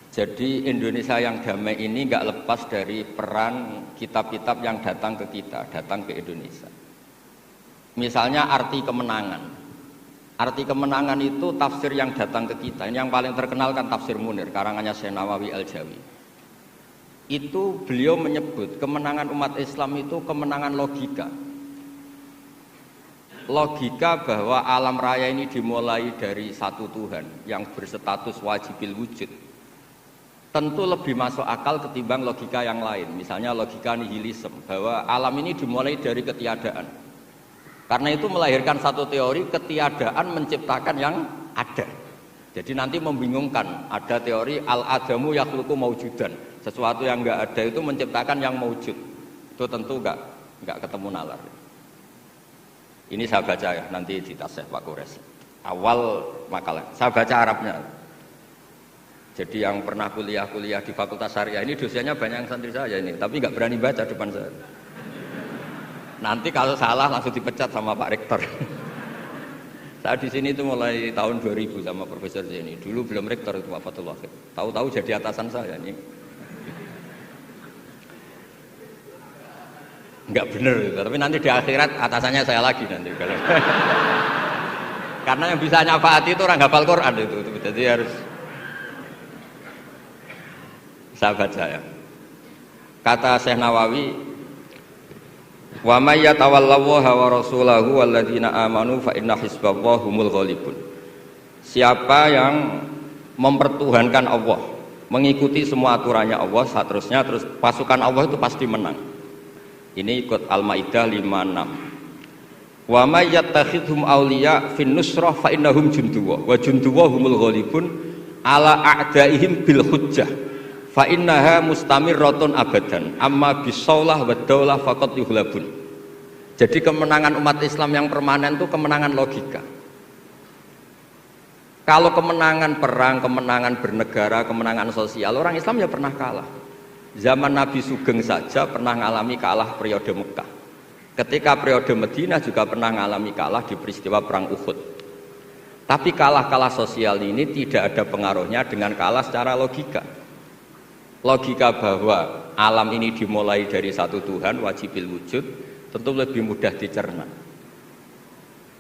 Jadi Indonesia yang damai ini nggak lepas dari peran kitab-kitab yang datang ke kita, datang ke Indonesia. Misalnya arti kemenangan. Arti kemenangan itu tafsir yang datang ke kita. Ini yang paling terkenal kan tafsir Munir, karangannya Syekh Nawawi Al-Jawi. Itu beliau menyebut kemenangan umat Islam itu kemenangan logika. Logika bahwa alam raya ini dimulai dari satu Tuhan yang berstatus wajibil wujud. Tentu lebih masuk akal ketimbang logika yang lain. Misalnya logika nihilisme, bahwa alam ini dimulai dari ketiadaan. Karena itu melahirkan satu teori ketiadaan menciptakan yang ada. Jadi nanti membingungkan, ada teori al-adamu yakhluqu maujudan. Sesuatu yang enggak ada itu menciptakan yang maujud. Itu tentu enggak ketemu nalar. Ini saya baca ya, nanti di tasih Pak Kores. Awal makalah, saya baca Arabnya. Jadi yang pernah kuliah di Fakultas Syariah ini dosennya banyak yang santri saya ini, tapi nggak berani baca depan saya. Nanti kalau salah langsung dipecat sama Pak Rektor. Saya di sini itu mulai tahun 2000 sama Profesor Zeni. Dulu belum rektor itu Pak Fatul Wahid. Tahu-tahu jadi atasan saya ini. Nggak bener itu, tapi nanti di akhirat atasannya saya lagi nanti. Karena yang bisa nyafaati itu orang hafal Quran itu. Jadi harus saya baca ya. Kata Syekh Nawawi, wa may yatawallallaha wa rasulahu walladzina amanu fa inna hizballahi humul ghalibun. Siapa yang mempertuhankan Allah, mengikuti semua aturannya Allah, seterusnya terus pasukan Allah itu pasti menang. Ini ikut Al-Maidah 56. Wa may yattakhidhum awliya fin nusrah fa innahum junduwa wa junduwa humul ghalibun ala a'daihim bil hujjah. Fa innaha mustamirratun abadan amma bisaulah wa daulah faqat yuhlabun. Jadi kemenangan umat Islam yang permanen itu kemenangan logika. Kalau kemenangan perang, kemenangan bernegara, kemenangan sosial, orang Islam ya pernah kalah. Zaman Nabi Sugeng saja pernah mengalami kalah periode Mekah. Ketika periode Madinah juga pernah mengalami kalah di peristiwa perang Uhud. Tapi kalah-kalah sosial ini tidak ada pengaruhnya dengan kalah secara logika. Logika bahwa alam ini dimulai dari satu Tuhan wajibil wujud tentu lebih mudah dicerna.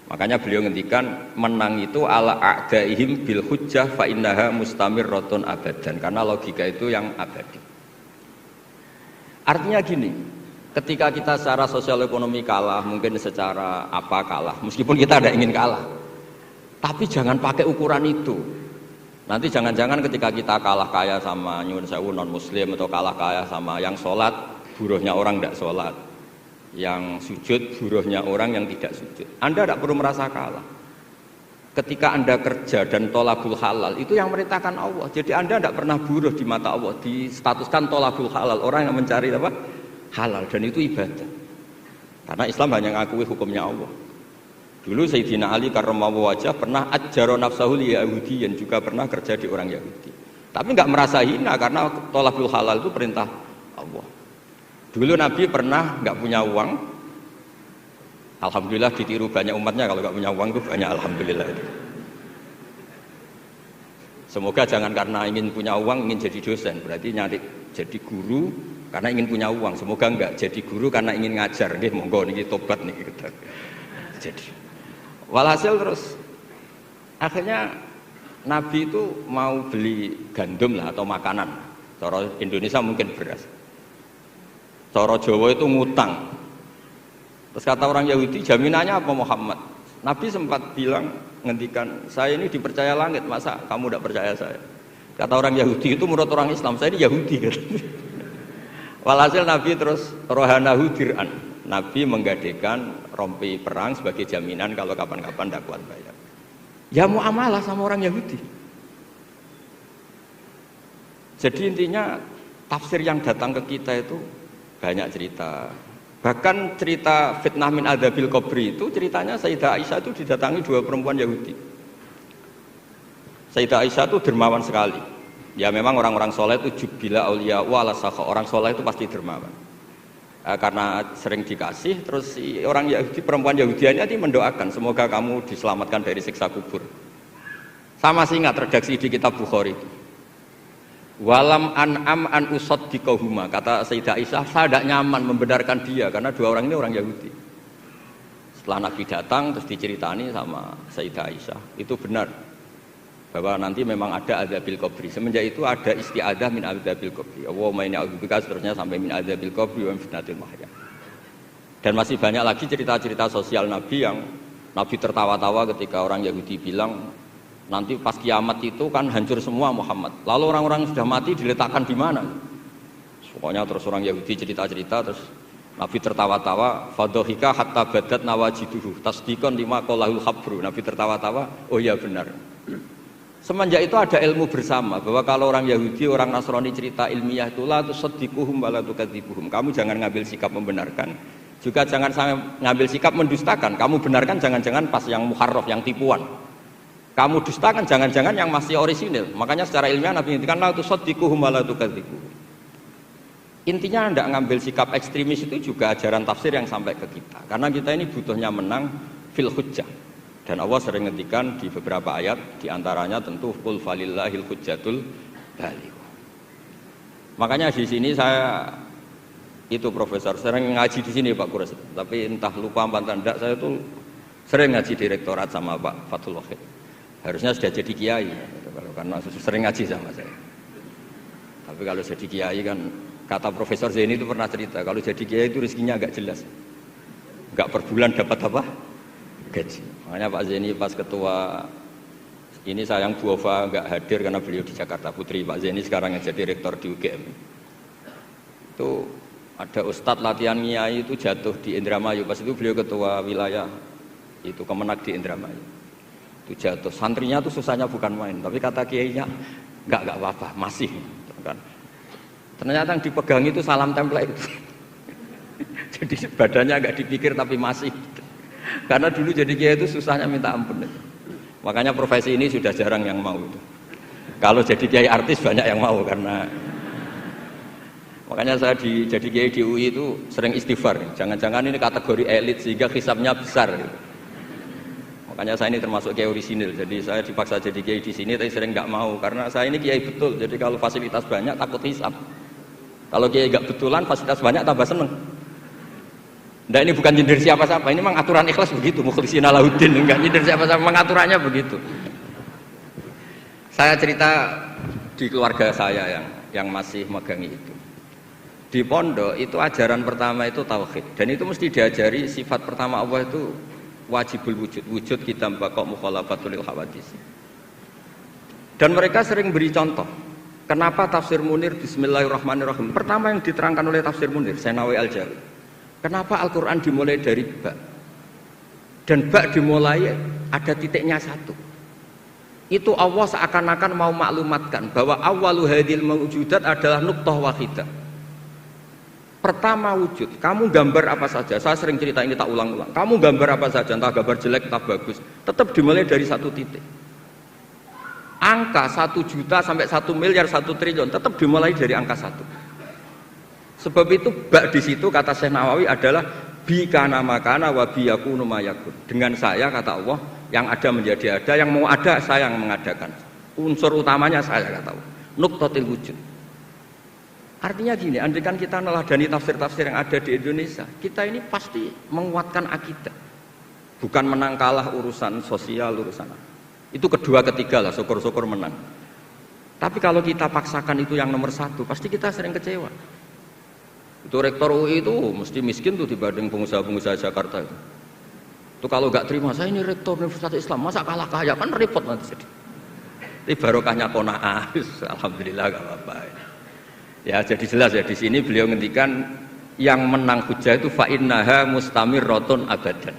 Makanya beliau ngendikan menang itu ala a'daihim bil hujjah fa innaha mustamirratun abadan, karena logika itu yang abadi. Artinya gini, ketika kita secara sosial ekonomi kalah, mungkin secara apa kalah, meskipun kita tidak ingin kalah, tapi jangan pakai ukuran itu. Nanti jangan-jangan ketika kita kalah kaya sama nyuwun sewu non muslim atau kalah kaya sama yang sholat, buruhnya orang tidak sholat, yang sujud buruhnya orang yang tidak sujud. Anda tidak perlu merasa kalah. Ketika Anda kerja dan tolabul halal, itu yang merintahkan Allah. Jadi Anda tidak pernah buruh di mata Allah, distatuskan tolabul halal, orang yang mencari apa? Halal, dan itu ibadah. Karena Islam hanya mengakui hukumnya Allah. Dulu Sayyidina Ali karramallahu wajhah pernah ajjaro nafsahu li Yahudiyan, juga pernah kerja di orang Yahudi. Tapi enggak merasa hina karena thalabul halal itu perintah Allah. Dulu Nabi pernah enggak punya uang. Alhamdulillah ditiru banyak umatnya, kalau enggak punya uang itu banyak alhamdulillah itu. Semoga jangan karena ingin punya uang ingin jadi dosen, berarti nyari jadi guru karena ingin punya uang. Semoga enggak jadi guru karena ingin ngajar. Nggih monggo niki tobat niki kita. Jadi walhasil terus akhirnya Nabi itu mau beli gandum lah atau makanan. Cara Indonesia mungkin beras. Cara Jawa itu ngutang. Terus kata orang Yahudi, jaminannya apa Muhammad? Nabi sempat bilang, ngendikan, saya ini dipercaya langit, masa kamu tidak percaya saya? Kata orang Yahudi itu menurut orang Islam, saya ini Yahudi. Walhasil Nabi terus rohanahu dir'an. Nabi menggadekan rompi perang sebagai jaminan kalau kapan-kapan tidak kuat bayar. Ya muamalah sama orang Yahudi. Jadi intinya tafsir yang datang ke kita itu banyak cerita. Bahkan cerita fitnah min adzabil qabri itu ceritanya Sayyidah Aisyah itu didatangi dua perempuan Yahudi. Sayyidah Aisyah itu dermawan sekali. Ya memang orang-orang soleh itu jubila auliya wala sakha. Orang soleh itu pasti dermawan. Karena sering dikasih, terus si orang Yahudi, perempuan Yahudianya ini mendoakan semoga kamu diselamatkan dari siksa kubur. Sama sih ingat redaksi di kitab Bukhari. Walam an'am an usaddiqahuma, kata Sayyidah Aisyah, saya tidak nyaman membenarkan dia karena dua orang ini orang Yahudi. Setelah Nabi datang terus diceritani sama Sayyidah Aisyah, itu benar bahwa nanti memang ada adzabil qabri. Semenjak itu ada isti'adzah min adzabil qabri. Allahumma inni a'udzubika, seterusnya sampai min adzabil qabri wa min fitnatil mahya. Dan masih banyak lagi cerita-cerita sosial Nabi yang Nabi tertawa-tawa ketika orang Yahudi bilang nanti pas kiamat itu kan hancur semua Muhammad. Lalu orang-orang yang sudah mati diletakkan di mana? Pokoknya terus orang Yahudi cerita-cerita terus Nabi tertawa-tawa, fadhahika hatta badat nawajiduhu tasdiqan lima qalahul khabru. Nabi tertawa-tawa, oh ya benar. Semenjak itu ada ilmu bersama bahwa kalau orang Yahudi, orang Nasrani cerita ilmiah itu la tusaddiquhum wa la tukadzibuhum. Kamu jangan ngambil sikap membenarkan, juga jangan sampai ngambil sikap mendustakan. Kamu benarkan jangan-jangan pas yang muharraf, yang tipuan. Kamu dustakan jangan-jangan yang masih orisinil. Makanya secara ilmiah Nabi ngintikan la tusaddiquhum wa la tukadzibuhum. Intinya tidak ngambil sikap ekstremis itu juga ajaran tafsir yang sampai ke kita. Karena kita ini butuhnya menang fil hujjah. Dan Allah sering ngendikan di beberapa ayat, diantaranya tentu qul falillahil hujjatul baligh. Makanya di sini saya itu profesor sering ngaji di sini Pak Kures, tapi entah lupa apa tidak, saya itu sering ngaji direktorat sama Pak Fathul Wahid. Harusnya sudah jadi kiai, karena sering ngaji sama saya. Tapi kalau jadi kiai kan, kata Profesor Zaini itu pernah cerita, kalau jadi kiai itu rezekinya agak jelas, nggak per bulan dapat apa gaji. Makanya Pak Zaini pas ketua ini sayang Bu Ova nggak hadir karena beliau di Jakarta, putri Pak Zaini sekarang yang jadi rektor di UGM. Itu ada ustadz latihan kiai itu jatuh di Indramayu, pas itu beliau ketua wilayah itu Kemenak di Indramayu. Itu jatuh, santrinya tuh susahnya bukan main, tapi kata kiainya nggak apa-apa, masih kan. Ternyata yang dipegang itu salam template itu. Jadi badannya agak dipikir tapi masih. Karena dulu jadi kiai itu susahnya minta ampun. Makanya profesi ini sudah jarang yang mau itu. Kalau jadi kiai artis banyak yang mau karena makanya saya jadi kiai di UI itu sering istighfar. Jangan-jangan ini kategori elit sehingga hisabnya besar. Makanya saya ini termasuk kiai orisinil. Jadi saya dipaksa jadi kiai di sini tapi sering nggak mau karena saya ini kiai betul. Jadi kalau fasilitas banyak takut hisab. Kalau kiai nggak betulan fasilitas banyak tambah seneng. Nah ini bukan nyindir siapa-siapa, ini memang aturan ikhlas begitu, mukhlishina lahuddin, enggak nyindir siapa-siapa, memang aturannya begitu. Saya cerita di keluarga saya yang masih megangi itu. Di pondok itu ajaran pertama itu tauhid, dan itu mesti diajari sifat pertama Allah itu wajibul wujud, wujud kita mbakok mukhalafatul lil hawadis. Dan mereka sering beri contoh. Kenapa tafsir Munir bismillahirrahmanirrahim? Pertama yang diterangkan oleh tafsir Munir, Senawi Al-Jawi. Kenapa Al-Quran dimulai dari ba? Dan ba dimulai ada titiknya satu. Itu Allah seakan-akan mau maklumatkan bahwa awalu hadil mawujudat adalah nuqtah wahidah. Pertama wujud, kamu gambar apa saja, saya sering cerita ini tak ulang-ulang. Kamu gambar apa saja, entah gambar jelek, entah bagus, tetap dimulai dari satu titik. Angka 1 juta sampai 1 miliar 1 triliun tetap dimulai dari angka 1. Sebab itu bak di situ kata Syekh Nawawi adalah bi kana makana wa bi yakunu mayakun. Dengan saya kata Allah yang ada menjadi ada, yang mau ada saya yang mengadakan. Unsur utamanya saya kata Allah. Nuqtatil wujud. Artinya gini, andaikan kita neladani tafsir-tafsir yang ada di Indonesia, kita ini pasti menguatkan akidah. Bukan menang kalah urusan sosial, urusan apa. Itu kedua ketiga lah, syukur-syukur menang. Tapi kalau kita paksakan itu yang nomor satu, pasti kita sering kecewa. Itu rektor UI itu mesti miskin tuh dibanding pengusaha-pengusaha Jakarta itu. Itu kalau nggak terima, saya ini rektor Universitas Islam, masa kalah kaya, kan repot nanti. Ini barokahnya qanaah, alhamdulillah gak apa-apa. Ya jadi jelas ya di sini beliau ngendikan yang menang hujah itu fa innaha mustamirratun abadan.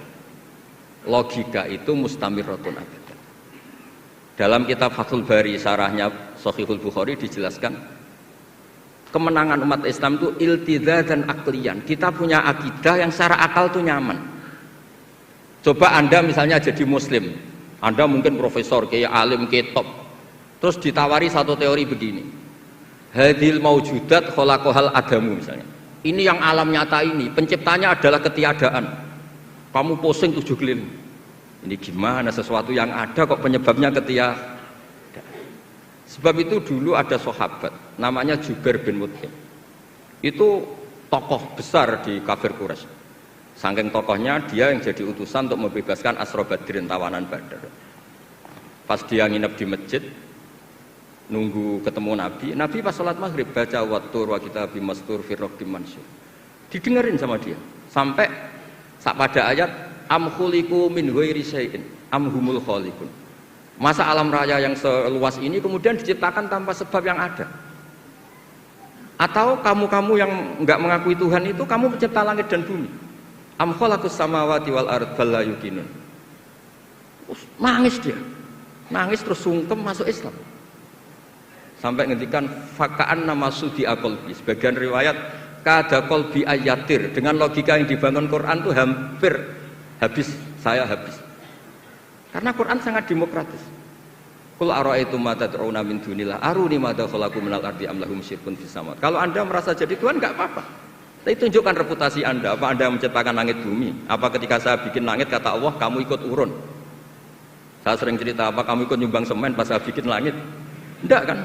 Logika itu mustamirratun abadan. Dalam kitab Fathul Bari sarahnya Shahihul Bukhari dijelaskan kemenangan umat Islam itu iltidza dan aklian. Kita punya akidah yang secara akal itu nyaman. Coba Anda misalnya jadi muslim, Anda mungkin profesor, kayak alim, kayak top. Terus ditawari satu teori begini. Hadil maujudat khalaqahal adamu misalnya. Ini yang alam nyata ini, penciptanya adalah ketiadaan. Kamu pusing 7 keliling. Ini gimana sesuatu yang ada kok penyebabnya ketiadaan? Sebab itu dulu ada sahabat namanya Jubair bin Mut'im. Itu tokoh besar di kafir Quraisy. Saking tokohnya dia yang jadi utusan untuk membebaskan Asra Badrin, tawanan Badar. Pas dia nginep di masjid nunggu ketemu Nabi, Nabi pas sholat maghrib baca wattur wa kitabim mastur fi raqqim mansur. Didengerin sama dia sampai pada ayat am khuliqu min ghairi syai'in am humul khaliqun. Masa alam raya yang seluas ini kemudian diciptakan tanpa sebab yang ada? Atau kamu-kamu yang enggak mengakui Tuhan itu kamu pencipta langit dan bumi? Am khalaqus samawati wal ard bal la yuqinun. Nangis dia. Nangis terus sungkem masuk Islam. Sampai ngendikan fakaan nama sudi qalbi. Sebagian riwayat kada qalbi ayatir. Dengan logika yang dibangun Quran itu hampir habis, saya habis. Karena Quran sangat demokratis. Qul ara'aytum ma tad'una min dunillah aruni madza khalaqu minal ardi am lahum syirkun fis samawati. Kalau Anda merasa jadi Tuhan enggak apa-apa. Tapi tunjukkan reputasi Anda. Apa Anda menciptakan langit bumi? Apa ketika saya bikin langit kata Allah kamu ikut urun? Saya sering cerita apa kamu ikut nyumbang semen pas saya bikin langit? Enggak kan?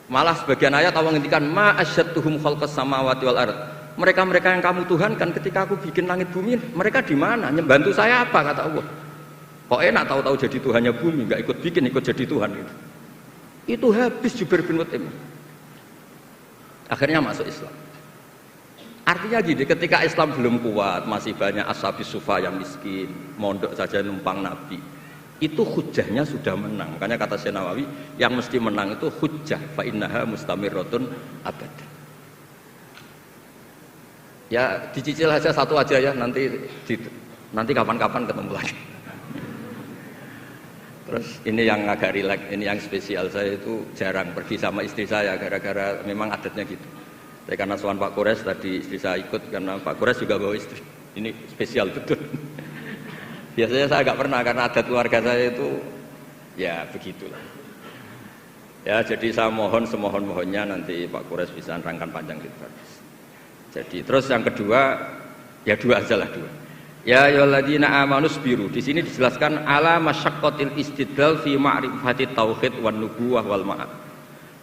Malah sebagian ayat Allah ngendikan ma asyadtuhum khalqas samawati wal ard. Mereka-mereka yang kamu tuhankan ketika aku bikin langit bumi, mereka di mana? Membantu saya apa kata Allah? Kok enak tahu-tahu jadi Tuhannya bumi, enggak ikut bikin, ikut jadi Tuhan gitu. Itu habis Jubair bin Mut'im. Akhirnya masuk Islam. Artinya gini, ketika Islam belum kuat, masih banyak ashabis sufa yang miskin, mondok saja numpang Nabi. Itu hujahnya sudah menang. Makanya kata Syekh Nawawi, yang mesti menang itu hujah fa innaha mustamirratun abad. Ya dicicil aja satu aja ya, nanti kapan-kapan ketemu lagi. Terus ini yang agak rileks, ini yang spesial. Saya itu jarang pergi sama istri saya gara-gara memang adatnya gitu. Saya karena soal Pak Kores tadi istri saya ikut karena Pak Kores juga bawa istri. Ini spesial betul. Biasanya saya agak pernah karena adat keluarga saya itu ya begitulah. Ya jadi saya mohon semohon-mohonnya nanti Pak Kores bisa nerangkan panjang lebar. Jadi terus yang kedua ya dua aja lah dua. Ya ayyuhalladzina amanu sabiru. Di sini dijelaskan ala masyaqqatil istidlal fi ma'rifati tauhid wan nubuwah wal ma'ad.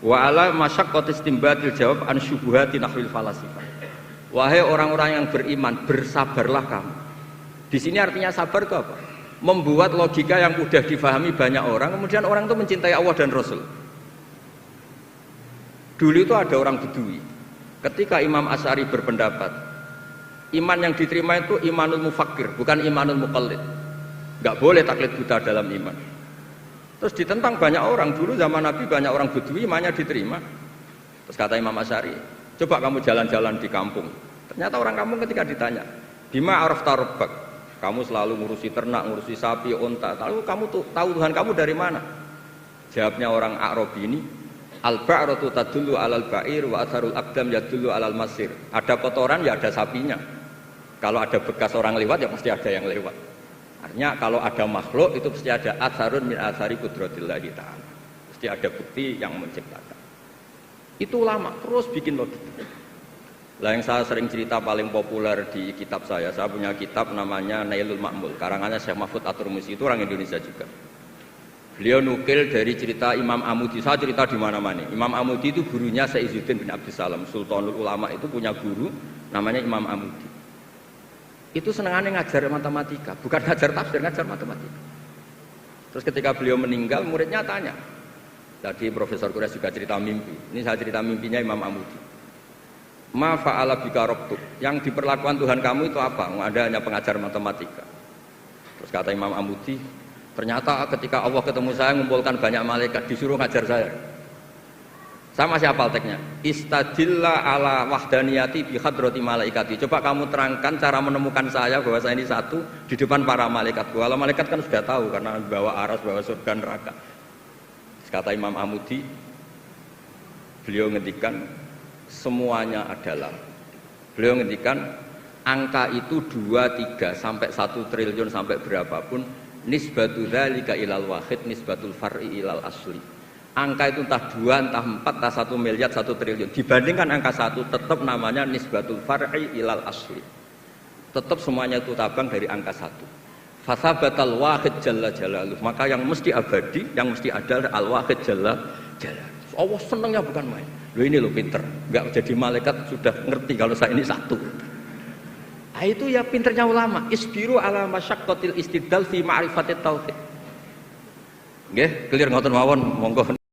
Wa ala masyaqqatis istinbatil jawab an syubuhati nahwil falasifah. Wahai orang-orang yang beriman, bersabarlah kamu. Di sini artinya sabar itu apa? Membuat logika yang mudah difahami banyak orang, kemudian orang itu mencintai Allah dan Rasul. Dulu itu ada orang Bedui. Ketika Imam Asy'ari berpendapat, iman yang diterima itu imanul mufakkir, bukan imanul muqallid. Enggak boleh taklid buta dalam iman. Terus ditentang banyak orang. Dulu zaman Nabi banyak orang Bedui imannya diterima. Terus kata Imam Asy'ari, coba kamu jalan-jalan di kampung. Ternyata orang kampung ketika ditanya, bima arafta rabbak? Kamu selalu ngurusi ternak, ngurusi sapi, unta. Lalu kamu tahu Tuhan kamu dari mana? Jawabnya orang Arabi ini, al-ba'ratu tadullu alal ba'ir wa atharul aqdam yadullu alal masir. Ada kotoran ya ada sapinya. Kalau ada bekas orang lewat ya pasti ada yang lewat. Artinya kalau ada makhluk itu pasti ada atharun min athari qudratillahi ta'ala. Pasti ada bukti yang menciptakan. Itu ulama terus bikin logika. Lah yang saya sering cerita paling populer di kitab saya punya kitab namanya Nailul Ma'mul, karangannya Syekh Mahfud At-Turmusi, itu orang Indonesia juga. Beliau nukil dari cerita Imam Amudi. Saya cerita di mana-mana. Imam Amudi itu gurunya Syekh Izzuddin bin Abdussalam, Sultanul Ulama itu punya guru namanya Imam Amudi. Itu senangannya ngajar matematika, bukan ngajar tafsir, ngajar matematika. Terus ketika beliau meninggal, muridnya tanya. Tadi Profesor Kures juga cerita mimpi. Ini saya cerita mimpinya Imam Amudi. Ma fa'ala bika rabbuk, yang diperlakukan Tuhan kamu itu apa? Ada hanya pengajar matematika. Terus kata Imam Amudi, ternyata ketika Allah ketemu saya mengumpulkan banyak malaikat disuruh ngajar saya. Sama siapa teknya? Istadilla ala wahdaniyati bi hadrati malaikati. Coba kamu terangkan cara menemukan saya bahwa saya ini satu di depan para malaikat. Kalau malaikat kan sudah tahu karena bawa aras, bawa surga neraka. Terus kata Imam Amudi, beliau ngendikan semuanya adalah, beliau ngendikan angka itu 2, 3 sampai 1 triliun sampai berapapun, nisbatu dzalika ilal wahid nisbatul far'i ilal asli. Angka itu entah 2, entah 4, entah 1 miliar, 1 triliun dibandingkan angka 1 tetap namanya nisbatul far'i ilal asli. Tetap semuanya itu tabang dari angka 1. Fathabatal wahid jalla jalaluh. Maka yang mesti abadi, yang mesti ada al wahid jalla jalaluh. Allah senangnya bukan main. Loh ini loh pinter, nggak jadi malaikat sudah ngerti kalau saya ini satu. Nah, itu ya pinternya ulama. Isbiru ala masyaqqatil istidlal fi ma'rifatit tauhid. Nggih, clear ngoten mawon, monggo.